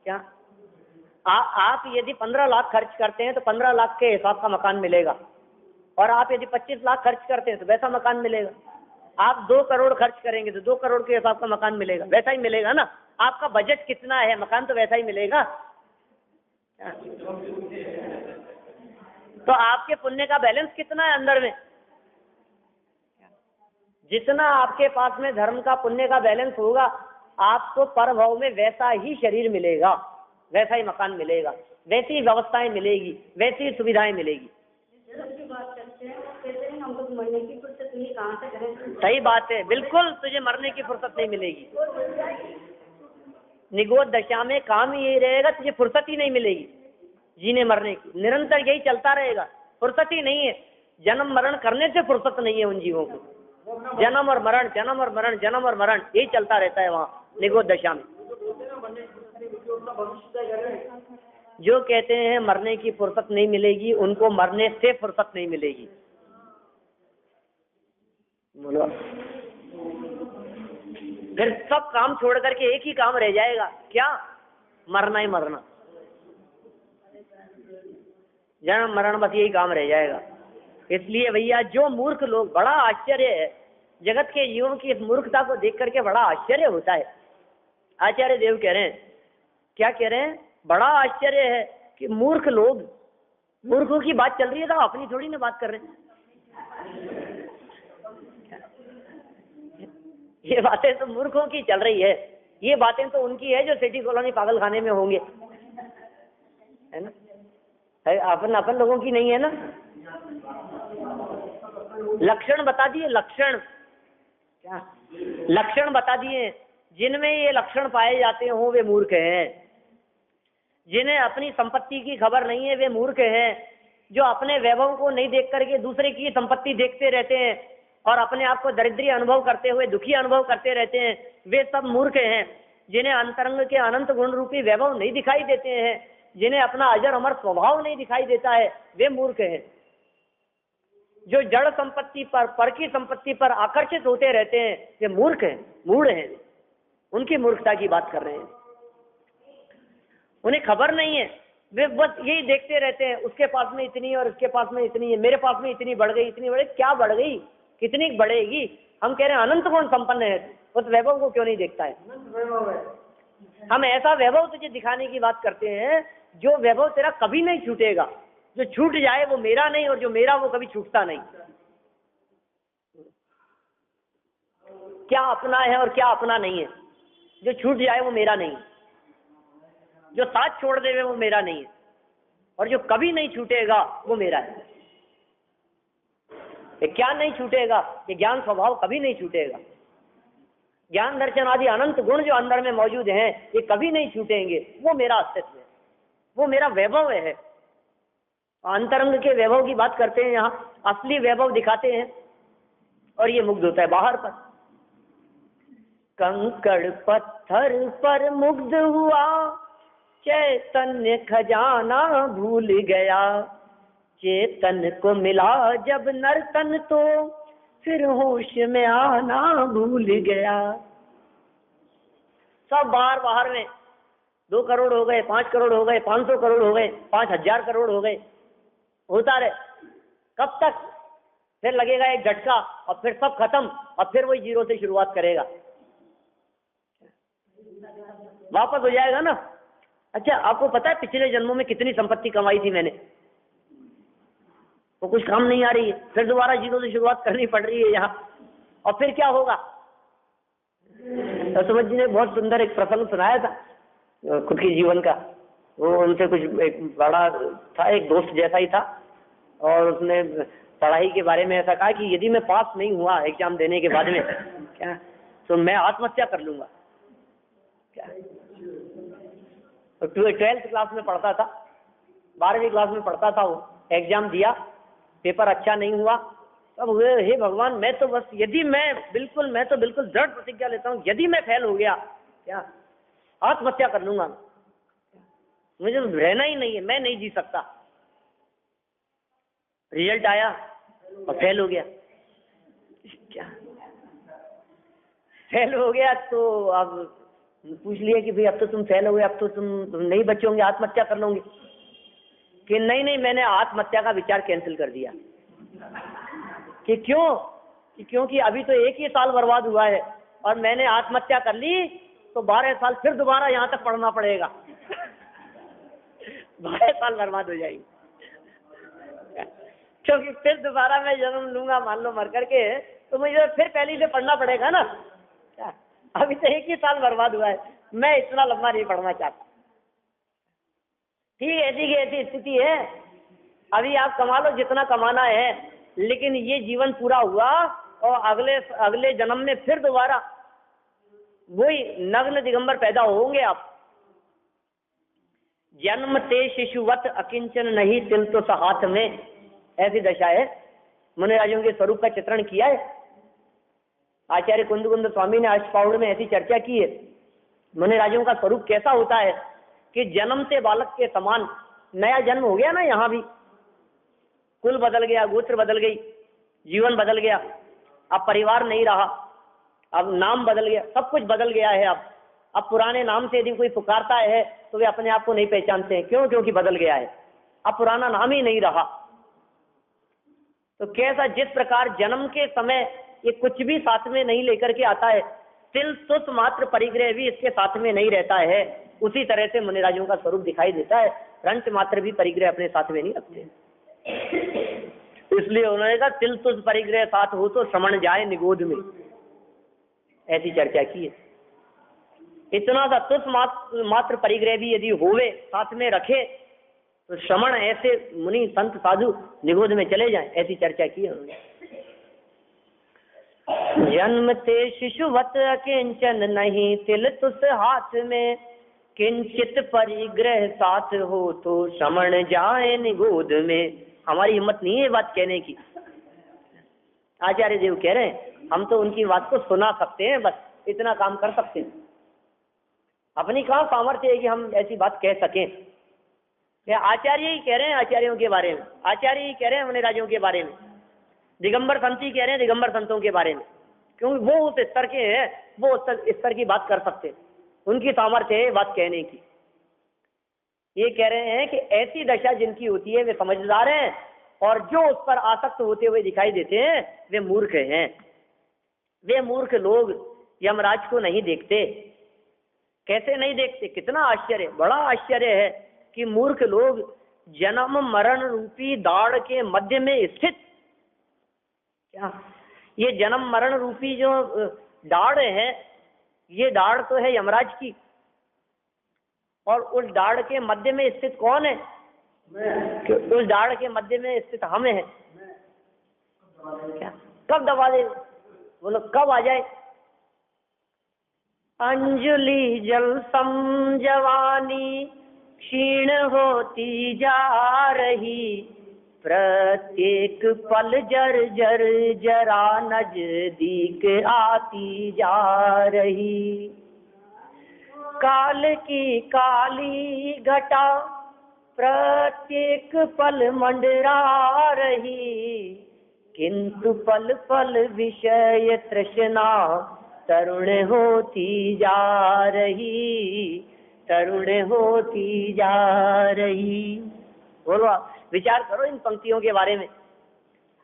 क्या? आप यदि 15 लाख खर्च करते हैं तो 15 लाख के हिसाब का मकान मिलेगा, और आप यदि 25 लाख खर्च करते हैं तो वैसा मकान मिलेगा। आप 2 करोड़ खर्च करेंगे तो 2 करोड़ के हिसाब का मकान मिलेगा, वैसा ही मिलेगा ना। आपका बजट कितना है, मकान तो वैसा ही मिलेगा। तो आपके पुण्य का बैलेंस कितना है अंदर में? जितना आपके पास में धर्म का पुण्य का बैलेंस होगा, आपको परभव में वैसा ही शरीर मिलेगा, वैसा ही मकान मिलेगा, वैसी व्यवस्थाएं मिलेगी, वैसी सुविधाएं मिलेगी।
बात करते हैं, कहते हैं मरने की फुर्सत नहीं, कहाँ से करें?
सही बात है, बिल्कुल तुझे मरने की फुर्सत नहीं मिलेगी। निगोद दशा में काम ही यही रहेगा, तुझे फुर्सत ही नहीं मिलेगी जीने मरने की, निरंतर यही चलता रहेगा, फुर्सत ही नहीं है। जन्म मरण करने से फुर्सत नहीं है उन जीवों को, जन्म और मरण, जन्म और मरण, जन्म और मरण यही चलता रहता है वहाँ निगोद दशा में। जो कहते हैं मरने की फुर्सत नहीं मिलेगी, उनको मरने से फुर्सत नहीं मिलेगी। बोलो, फिर सब काम छोड़ करके एक ही काम रह जाएगा, क्या? मरना ही मरना, जन्म मरण, बस यही काम रह जाएगा। इसलिए भैया जो मूर्ख लोग, बड़ा आश्चर्य है जगत के जीवों की इस मूर्खता को देख करके बड़ा आश्चर्य होता है। आचार्य देव कह रहे हैं, क्या कह रहे हैं? बड़ा आश्चर्य है कि मूर्ख लोग, मूर्खों की बात चल रही है तो अपनी थोड़ी ना बात कर रहे हैं। ये बातें तो मूर्खों की चल रही है, ये बातें तो उनकी है जो सिटी कॉलोनी पागल खाने में होंगे, है ना? अपन अपन लोगों की नहीं है ना। लक्षण बता दिए, लक्षण क्या? लक्षण बता दिए, जिनमें ये लक्षण पाए जाते हो वे मूर्ख हैं। जिन्हें अपनी संपत्ति की खबर नहीं है वे मूर्ख हैं। जो अपने वैभव को नहीं देख करके दूसरे की संपत्ति देखते रहते हैं और अपने आप को दरिद्री अनुभव करते हुए दुखी अनुभव करते रहते हैं, वे सब मूर्ख हैं। जिन्हें अंतरंग के अनंत गुण रूपी वैभव नहीं दिखाई देते हैं, जिन्हें अपना अजर अमर स्वभाव नहीं दिखाई देता है, वे मूर्ख हैं। जो जड़ संपत्ति पर की संपत्ति पर आकर्षित होते रहते हैं, वे मूर्ख हैं, मूढ़ हैं। उनकी मूर्खता की बात कर रहे हैं। उन्हें खबर नहीं है, वे बस यही देखते रहते हैं, उसके पास में इतनी और उसके पास में इतनी है, मेरे पास में इतनी बढ़ गई, इतनी बढ़ गई। क्या बढ़ गई, कितनी बढ़ेगी? हम कह रहे हैं अनंत गुण संपन्न है, उस वैभव को क्यों नहीं देखता है? हम ऐसा वैभव तुझे दिखाने की बात करते हैं जो वैभव तेरा कभी नहीं छूटेगा। जो छूट जाए वो मेरा नहीं, और जो मेरा वो कभी छूटता नहीं। क्या अपना है और क्या अपना नहीं है? जो छूट जाए वो मेरा नहीं, जो साथ छोड़ देवे वो मेरा नहीं है, और जो कभी नहीं छूटेगा वो मेरा है। ये क्या नहीं छूटेगा? ये ज्ञान स्वभाव कभी नहीं छूटेगा। ज्ञान दर्शन आदि अनंत गुण जो अंदर में मौजूद हैं, ये कभी नहीं छूटेंगे। वो मेरा अस्तित्व है, वो मेरा वैभव है। अंतरंग के वैभव की बात करते हैं, यहाँ असली वैभव दिखाते हैं, और ये मुग्ध होता है बाहर पर। कंकड़ पत्थर पर मुग्ध हुआ, चैतन्य खजाना भूल गया। चेतन को मिला जब नर्तन तो फिर होश में आना भूल गया। सब बाहर बाहर में 2 करोड़ हो गए, 5 करोड़ हो गए, 500 करोड़ हो गए, 5000 करोड़ हो गए, होता रहे। कब तक? फिर लगेगा एक झटका और फिर सब खत्म, और फिर वही जीरो से शुरुआत करेगा, वापस हो जाएगा ना। अच्छा, आपको पता है पिछले जन्मों में कितनी संपत्ति कमाई थी मैंने? वो कुछ काम नहीं आ रही है, फिर दोबारा जीरो से शुरुआत करनी पड़ रही है यहाँ। और फिर क्या होगा? दशरथ जी ने बहुत सुंदर एक प्रसंग सुनाया था खुद के जीवन का। वो उनसे कुछ एक बड़ा था, एक दोस्त जैसा ही था, और उसने पढ़ाई के बारे में ऐसा कहा कि यदि मैं पास नहीं हुआ एग्जाम देने के बाद में क्या, तो मैं आत्महत्या कर लूंगा। क्या? 12th क्लास में पढ़ता था, 12वीं क्लास में पढ़ता था। वो एग्जाम दिया, पेपर अच्छा नहीं हुआ। अब हे भगवान, मैं तो बस मैं तो बिल्कुल दृढ़ प्रतिज्ञा लेता हूँ, यदि मैं फेल हो गया क्या, आत्महत्या कर लूंगा। मुझे रहना ही नहीं है, मैं नहीं जी सकता। रिजल्ट आया और फेल हो गया। क्या फेल हो गया? तो अब पूछ लिया कि भाई अब तो तुम फेल हो गए, अब तो तुम नहीं बचोगे, आत्महत्या कर लोगे। कि नहीं, मैंने आत्महत्या का विचार कैंसिल कर दिया। कि क्यों? कि क्योंकि अभी तो एक ही साल बर्बाद हुआ है, और मैंने आत्महत्या कर ली तो 12 साल फिर दोबारा यहाँ तक पढ़ना पड़ेगा। 12 साल बर्बाद हो जाएगी, क्योंकि फिर दोबारा मैं जन्म लूंगा, मान लो मर करके, तो मुझे फिर पहले से पढ़ना पड़ेगा ना। क्या? अभी तो एक ही साल बर्बाद हुआ है, मैं इतना लंबा नहीं पढ़ना चाहता। ठीक, ऐसी की ऐसी स्थिति है। अभी आप कमा लो जितना कमाना है, लेकिन ये जीवन पूरा हुआ और अगले जन्म में फिर दोबारा वही नग्न दिगंबर पैदा होंगे आप। जन्म ते शिशुवत अकिंचन नहीं तिल तो हाथ में, ऐसी दशा है। मुनिराजों के स्वरूप का चित्रण किया है आचार्य कुंद स्वामी ने अष्टपाउड़ में, ऐसी चर्चा की है। मुनिराजों का स्वरूप कैसा होता है कि जन्मते बालक के समान नया जन्म हो गया ना, यहाँ भी कुल बदल गया, गोत्र बदल गई, जीवन बदल गया, अब परिवार नहीं रहा, अब नाम बदल गया, सब कुछ बदल गया है। अब पुराने नाम से यदि कोई पुकारता है तो वे अपने आप को नहीं पहचानते हैं। क्यों? क्योंकि बदल गया है, अब पुराना नाम ही नहीं रहा। तो कैसा, जिस प्रकार जन्म के समय ये कुछ भी साथ में नहीं लेकर के आता है, तिल तुस मात्र परिग्रह भी इसके साथ में नहीं रहता है, उसी तरह से मुनिराजों का स्वरूप दिखाई देता है। रंच मात्र भी परिग्रह अपने साथ में नहीं रखते, इसलिए उन्होंने कहा तिल तुस परिग्रह साथ हो तो श्रमण जाए निगोध में, ऐसी चर्चा की है। इतना सा तुस मात्र परिग्रह भी यदि होवे, साथ में रखे, तो श्रमण ऐसे मुनि संत साधु निगोध में चले जाएं, ऐसी चर्चा की है उन्होंने। जन्मते शिशुवत किंचन नहीं तिल तुस हाथ में, किंचित परिग्रह साथ हो तो श्रमण जाए निगोध में। हमारी हिम्मत नहीं है बात कहने की। आचार्य देव कह रहे हैं हम तो उनकी बात को सुना सकते हैं, बस इतना काम कर सकते हैं। अपनी कहाँ सामर्थ्य है कि हम ऐसी बात कह सकें। आचार्य ही कह रहे हैं आचार्यों के बारे में, आचार्य ही कह रहे हैं मुनिराजों के बारे में, दिगंबर संत ही कह रहे हैं दिगंबर संतों के बारे में, क्योंकि वो उस स्तर के हैं, वो उस स्तर की बात कर सकते हैं, उनकी सामर्थ्य है बात कहने की। ये कह रहे हैं कि ऐसी दशा जिनकी होती है वे समझदार हैं, और जो उस पर आसक्त होते हुए दिखाई देते हैं वे मूर्ख हैं। वे मूर्ख लोग यमराज को नहीं देखते। कैसे नहीं देखते? कितना आश्चर्य, बड़ा आश्चर्य है कि मूर्ख लोग जन्म मरण रूपी दाढ़ के मध्य में स्थित, क्या ये जन्म मरण रूपी जो दाढ़ है, ये दाढ़ तो है यमराज की, और उस दाढ़ के मध्य में स्थित कौन है? उस दाढ़ के मध्य में स्थित हम हैं। क्या कब दबा दे? बोलो कब आ जाए? अंजलि जल सम जवानी क्षीण होती जा रही, प्रत्येक पल जर जर जरा नजदीक आती जा रही। काल की काली घटा प्रत्येक पल मंडरा रही, किंतु पल पल विषय तृष्णा तरुण होती जा रही, तरुण होती जा रही। बोलो, विचार करो इन पंक्तियों के बारे में।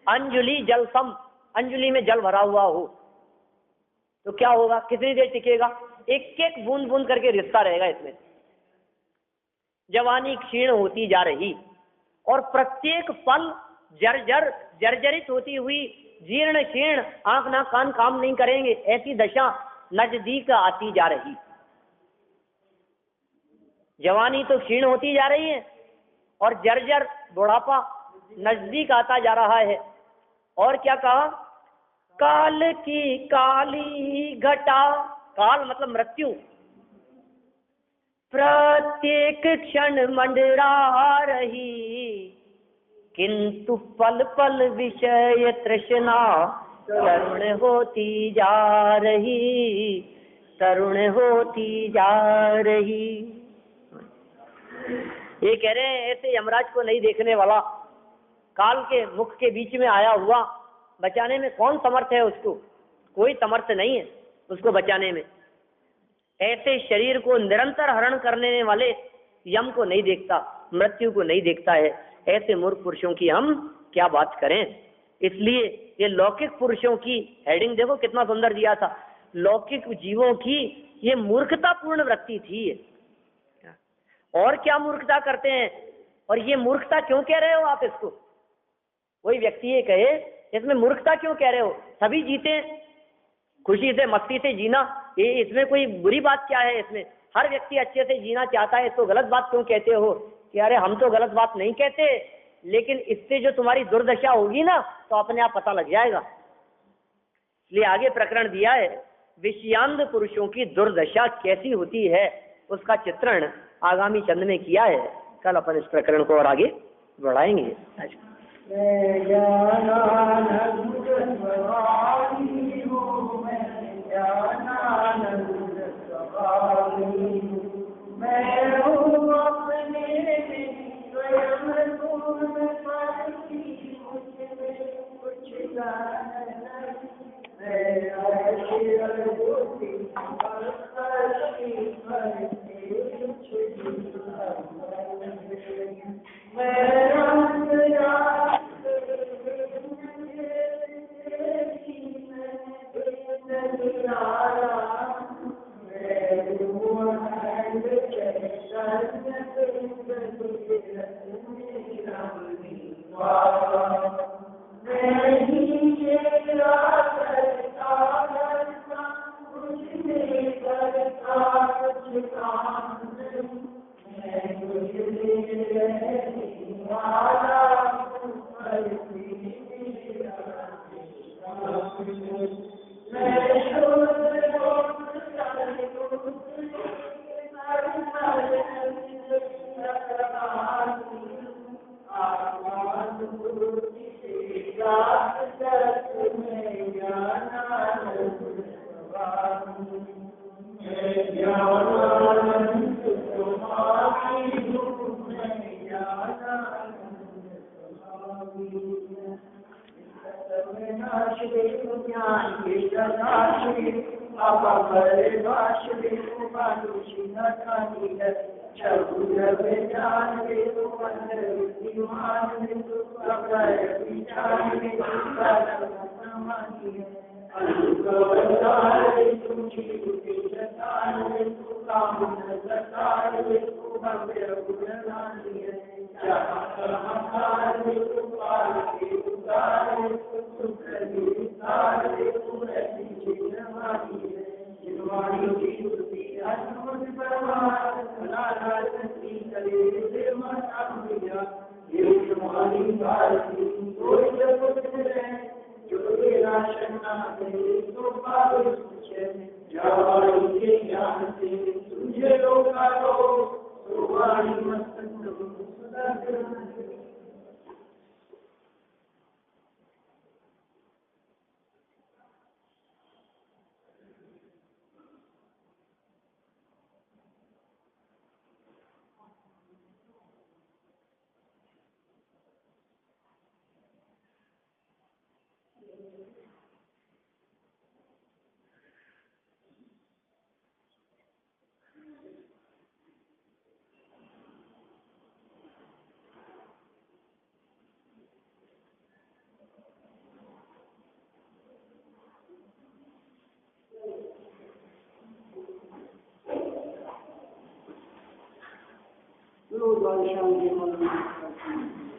अंजुलि जल सम, अंजुलि में जल भरा हुआ हो तो क्या होगा? कितनी देर टिकेगा? एक एक बूंद बूंद करके रिश्ता रहेगा इसमें। जवानी क्षीण होती जा रही और प्रत्येक पल जर्जर जर्जरित होती हुई, जीर्ण शीर्ण, आंख नाक कान काम नहीं करेंगे, ऐसी दशा नजदीक आती जा रही। जवानी तो क्षीण होती जा रही है और जर्जर बुढ़ापा नजदीक आता जा रहा है। और क्या कहा? काल की काली घटा, काल मतलब मृत्यु, प्रत्येक क्षण मंडरा रही, किंतु पल पल विषय तृष्णा तरुण होती जा रही, तरुण होती जा रही। ये कह रहे हैं ऐसे यमराज को नहीं देखने वाला, काल के मुख के बीच में आया हुआ, बचाने में कौन समर्थ है? उसको कोई समर्थ नहीं है उसको बचाने में। ऐसे शरीर को निरंतर हरण करने वाले यम को नहीं देखता, मृत्यु को नहीं देखता है। ऐसे मूर्ख पुरुषों की हम क्या बात करें। इसलिए ये लौकिक पुरुषों की हेडिंग देखो कितना सुंदर दिया था, लौकिक जीवों की ये मूर्खतापूर्ण वृत्ति थी। और क्या मूर्खता करते हैं? और ये मूर्खता क्यों कह रहे हो आप इसको? कोई व्यक्ति ये कहे इसमें मूर्खता क्यों कह रहे हो? सभी जीते खुशी से मस्ती से जीना, ये इसमें कोई बुरी बात क्या है? इसमें हर व्यक्ति अच्छे से जीना चाहता है, इसको गलत बात क्यों कहते हो? कि अरे हम तो गलत बात नहीं कहते, लेकिन इससे जो तुम्हारी दुर्दशा होगी ना तो अपने आप पता लग जाएगा। इसलिए आगे प्रकरण दिया है, विषयांध पुरुषों की दुर्दशा कैसी होती है उसका चित्रण आगामी चंद में किया है। कल अपन इस प्रकरण को और आगे बढ़ाएंगे।
Lord, I shall give